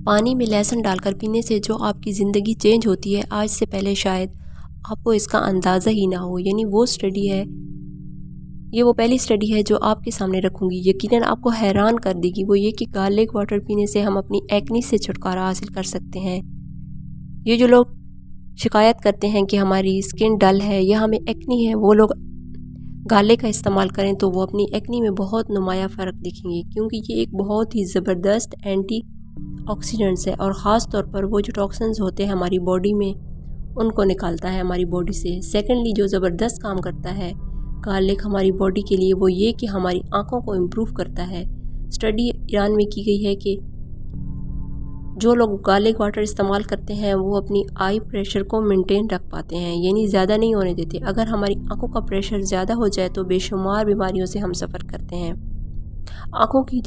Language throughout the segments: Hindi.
पानी में लहसुन डालकर पीने से जो आपकी ज़िंदगी चेंज होती है, आज से पहले शायद आपको इसका अंदाज़ा ही ना हो। यानी वो स्टडी है, ये वो पहली स्टडी है जो आपके सामने रखूँगी। यकीनन आपको हैरान कर देगी। वो ये कि गार्लिक वाटर पीने से हम अपनी एक्नी से छुटकारा हासिल कर सकते हैं। ये जो लोग शिकायत करते हैं कि हमारी स्किन डल है या हमें एक्नी है, वो लोग गार्लिक का इस्तेमाल करें तो वो अपनी एक्नी में बहुत नुमाया फ़र्क दिखेंगे, क्योंकि ये एक बहुत ही ज़बरदस्त एंटी ऑक्सीडेंट्स है और ख़ास तौर पर वो जो टॉक्सिन्स होते हैं हमारी बॉडी में, उनको निकालता है हमारी बॉडी से। सेकेंडली, जो ज़बरदस्त काम करता है गार्लिक हमारी बॉडी के लिए, वो ये कि हमारी आँखों को इम्प्रूव करता है। स्टडी ईरान में की गई है कि जो लोग गार्लिक वाटर इस्तेमाल करते हैं वो अपनी आई प्रेशर को मेंटेन रख पाते हैं, यानी ज़्यादा नहीं होने देते। अगर हमारी आंखों का प्रेशर ज़्यादा हो जाए तो बेशुमार बीमारियों से हम सफ़र करते हैं। आंखों की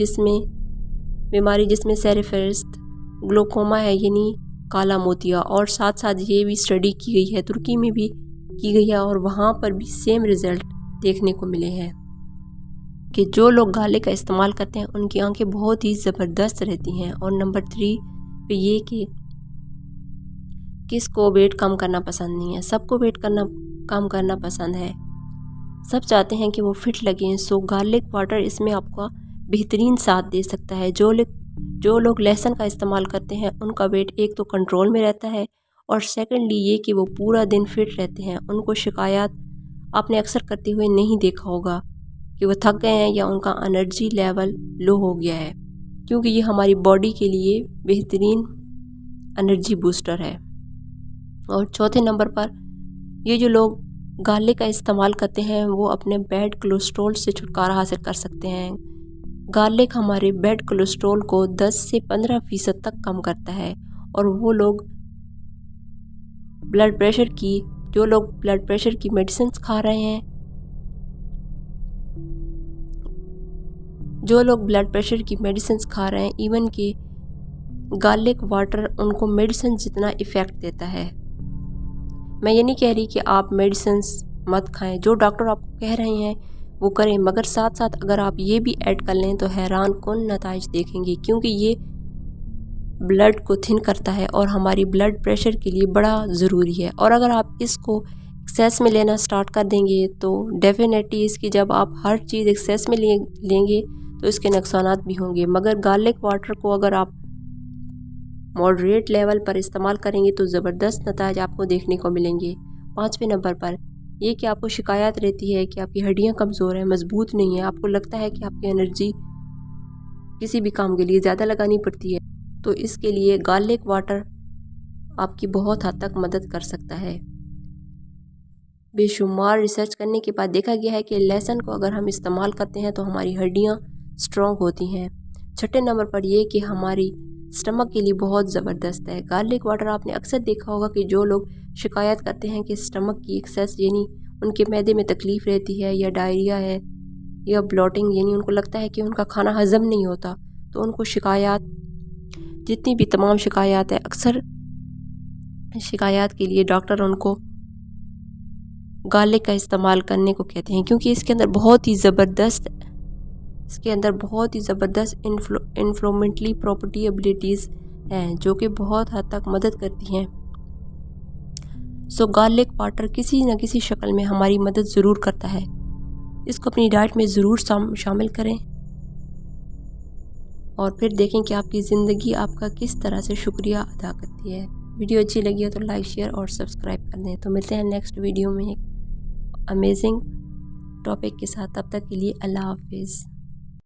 बीमारी जिसमें सेरेफेरिस्ट ग्लोकोमा है, यानी काला मोतिया, और साथ साथ ये भी स्टडी की गई है, तुर्की में भी की गई है और वहाँ पर भी सेम रिज़ल्ट देखने को मिले हैं कि जो लोग गार्लिक का इस्तेमाल करते हैं उनकी आंखें बहुत ही ज़बरदस्त रहती हैं। और नंबर 3 पे ये कि किसको वेट कम करना पसंद नहीं है। सबको वेट कम करना पसंद है, सब चाहते हैं कि वो फिट लगें। सो गार्लिक वाटर इसमें आपका बेहतरीन साथ दे सकता है। जो लोग लहसुन का इस्तेमाल करते हैं उनका वेट एक तो कंट्रोल में रहता है और सेकेंडली ये कि वो पूरा दिन फिट रहते हैं। उनको शिकायत आपने अक्सर करते हुए नहीं देखा होगा कि वो थक गए हैं या उनका एनर्जी लेवल लो हो गया है, क्योंकि ये हमारी बॉडी के लिए बेहतरीन एनर्जी बूस्टर है। और चौथे नंबर पर ये जो लोग गार्लिक का इस्तेमाल करते हैं वो अपने बैड कोलेस्ट्रॉल से छुटकारा हासिल कर सकते हैं। गार्लिक हमारे बैड कोलेस्ट्रॉल को 10 से 15% तक कम करता है। और जो लोग ब्लड प्रेशर की मेडिसिन खा रहे हैं, इवन कि गार्लिक वाटर उनको मेडिसिन जितना इफ़ेक्ट देता है। मैं ये नहीं कह रही कि आप मेडिसिन मत खाएं, जो डॉक्टर आपको कह रहे हैं वो करें, मगर साथ साथ अगर आप ये भी ऐड कर लें तो हैरान कुन नताइज देखेंगे, क्योंकि ये ब्लड को थिन करता है और हमारी ब्लड प्रेशर के लिए बड़ा ज़रूरी है। और अगर आप इसको एक्सेस में लेना स्टार्ट कर देंगे तो डेफिनेटली इसकी जब आप हर चीज़ एक्सेस में लेंगे तो इसके नुकसानात भी होंगे। मगर गार्लिक वाटर को अगर आप मॉडरेट लेवल पर इस्तेमाल करेंगे तो ज़बरदस्त नताइज आपको देखने को मिलेंगे। 5वें नंबर पर ये कि आपको शिकायत रहती है कि आपकी हड्डियां कमज़ोर हैं, मजबूत नहीं है, आपको लगता है कि आपकी एनर्जी किसी भी काम के लिए ज़्यादा लगानी पड़ती है, तो इसके लिए गार्लिक वाटर आपकी बहुत हद तक मदद कर सकता है। बेशुमार रिसर्च करने के बाद देखा गया है कि लहसुन को अगर हम इस्तेमाल करते हैं तो हमारी हड्डियाँ स्ट्रॉन्ग होती हैं। 6ठे नंबर पर यह कि हमारी स्टमक के लिए बहुत ज़बरदस्त है। गार्लिक वाटर आपने अक्सर देखा होगा कि जो लोग शिकायत करते हैं कि स्टमक की एक्सेस, यानी उनके मैदे में तकलीफ़ रहती है या डायरिया है या ब्लॉटिंग, यानी उनको लगता है कि उनका खाना हज़म नहीं होता, तो उनको जितनी भी तमाम शिकायत है, अक्सर शिकायत के लिए डॉक्टर उनको गार्लिक का इस्तेमाल करने को कहते हैं, क्योंकि इसके अंदर बहुत ही ज़बरदस्त इन्फ्लेमेटरी प्रॉपर्टी एबिलिटीज़ हैं जो कि बहुत हद तक मदद करती हैं। सो गार्लिक वाटर किसी न किसी शक्ल में हमारी मदद ज़रूर करता है। इसको अपनी डाइट में ज़रूर शामिल करें और फिर देखें कि आपकी ज़िंदगी आपका किस तरह से शुक्रिया अदा करती है। वीडियो अच्छी लगी हो तो लाइक, शेयर और सब्सक्राइब कर दें। तो मिलते हैं नेक्स्ट वीडियो में एक अमेजिंग टॉपिक के साथ। तब तक के लिए अल्लाह हाफिज़।